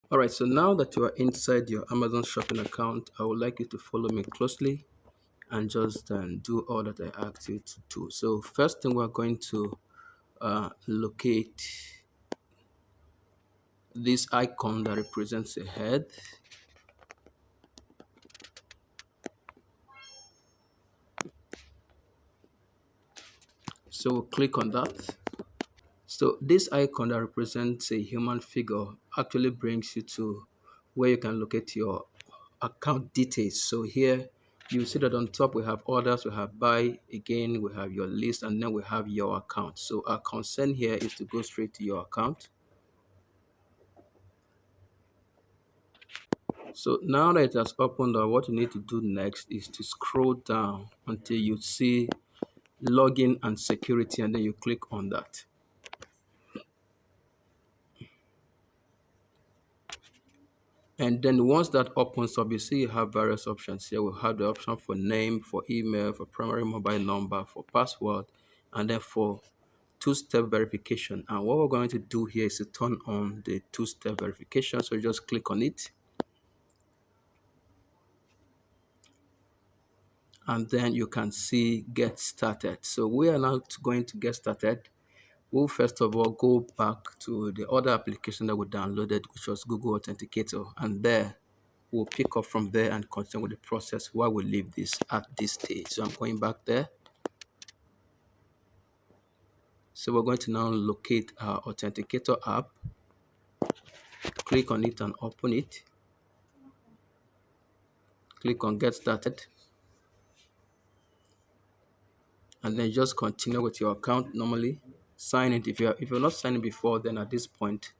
All right, so now that you are inside your Amazon shopping account, I would like you to follow me closely and just do all that I asked you to do. So first thing, we're going to locate this icon that represents a head. So we'll click on that. So this icon that represents a human figure actually brings you to where you can locate your account details. So here you see that on top we have orders, we have buy, again we have your list, and then we have your account. So our concern here is to go straight to your account. So now that it has opened up, what you need to do next is to scroll down until you see login and security, and then you click on that. And then once that opens up, you see you have various options here. We have the option for name, for email, for primary mobile number, for password, and then for two-step verification. And what we're going to do here is to turn on the two-step verification. So just click on it. And then you can see get started. So we are now going to get started. We'll first of all go back to the other application that we downloaded, which was Google Authenticator. And there we'll pick up from there and continue with the process while we leave this at this stage. So I'm going back there. So we're going to now locate our Authenticator app, click on it and open it. Click on get started. And then just continue with your account normally. Sign in. If you're not signed in before, then at this point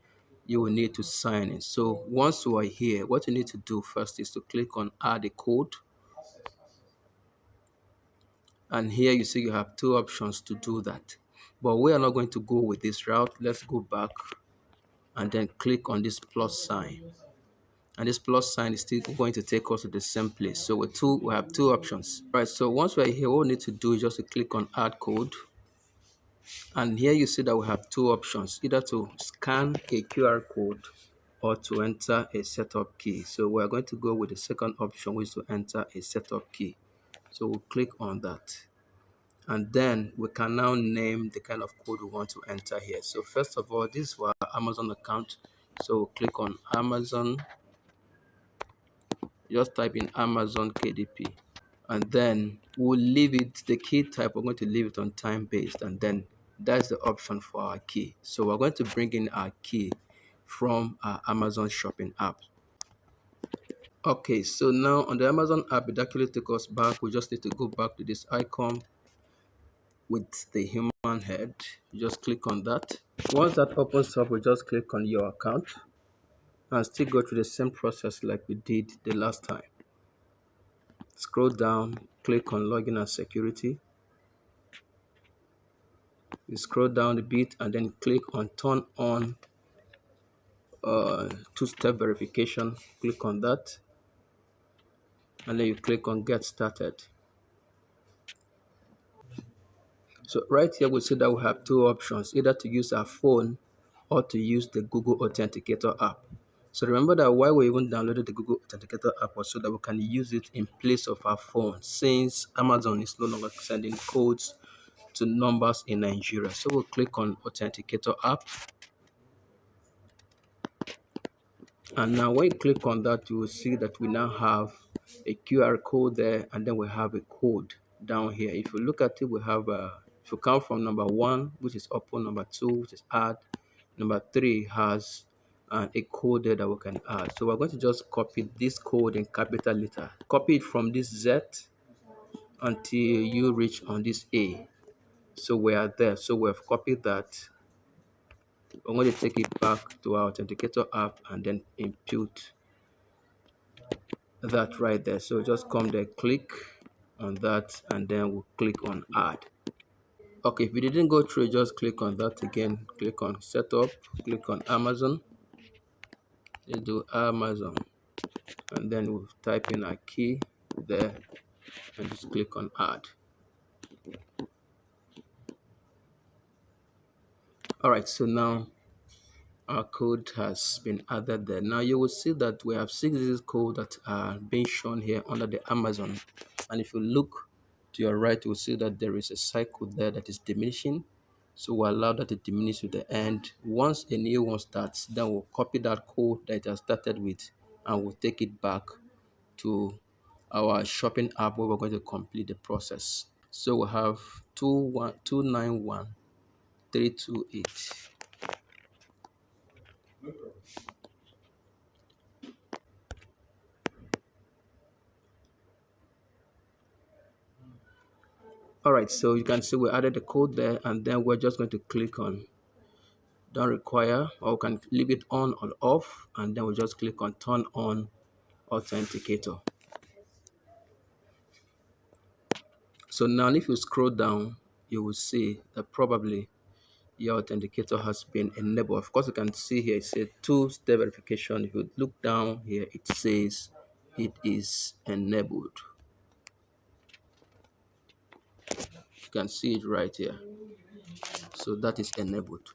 you will need to sign in. So once you are here, what you need to do first is to click on add a code. And here you see you have two options to do that. But we are not going to go with this route. Let's go back and then click on this plus sign. And this plus sign is still going to take us to the same place. So we have two options. All right, so once we're here, what we need to do is just to click on add code. And here you see that we have two options, either to scan a QR code or to enter a setup key. So we're going to go with the second option, which is to enter a setup key. So we'll click on that. And then we can now name the kind of code we want to enter here. So first of all, this is for our Amazon account. So we'll click on Amazon. Just type in Amazon KDP. And then we'll leave it, the key type, we're going to leave it on time based. And then that's the option for our key. So we're going to bring in our key from our Amazon shopping app. Okay, so now on the Amazon app, it actually takes us back. We just need to go back to this icon with the human head. You just click on that. Once that opens up, we just click on your account and still go through the same process like we did the last time. Scroll down, click on login and security. You scroll down a bit and then click on turn on two-step verification. Click on that and then you click on get started. So right here we see that we have two options, either to use our phone or to use the Google Authenticator app. So remember that why we even downloaded the Google Authenticator app was so that we can use it in place of our phone, since Amazon is no longer sending codes to numbers in Nigeria. So we'll click on Authenticator app. And now when you click on that, you will see that we now have a QR code there, and then we have a code down here. If you look at it, we have, if you count from number 1, which is open, number 2, which is add, number 3 has a code there that we can add. So we're going to just copy this code in capital letter. Copy it from this Z until you reach on this A. So we are there. So we have copied that. I'm going to take it back to our Authenticator app and then input that right there. So just come there, click on that, and then we'll click on add. Okay, if you didn't go through, just click on that again. Click on setup, click on Amazon, you do Amazon, and then we'll type in our key there and just click on add. All right, so now our code has been added there. Now you will see that we have 6 digit code that are being shown here under the Amazon. And if you look to your right, you will see that there is a cycle there that is diminishing. So we'll allow that to diminish to the end. Once a new one starts, then we'll copy that code that it has started with and we'll take it back to our shopping app where we're going to complete the process. So we have 291,328. All right, so you can see we added the code there, and then we're just going to click on don't require, or we can leave it on or off, and then we just click on turn on authenticator. So now if you scroll down, you will see that probably your authenticator has been enabled. Of course, you can see here it says two-step verification. If you look down here, it says it is enabled. You can see it right here. So that is enabled.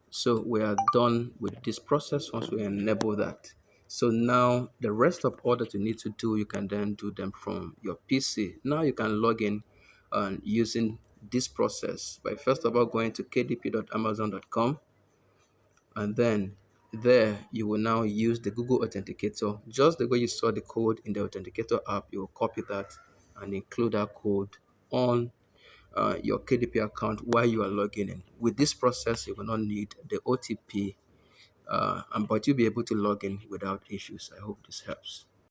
So we are done with this process once we enable that. So now the rest of all that you need to do, you can then do them from your PC. Now you can log in using this process by first of all going to kdp.amazon.com, and then there you will now use the Google Authenticator. Just the way you saw the code in the Authenticator app, you will copy that and include that code on your KDP account while you are logging in. With this process, you will not need the OTP, but you'll be able to log in without issues. I hope this helps.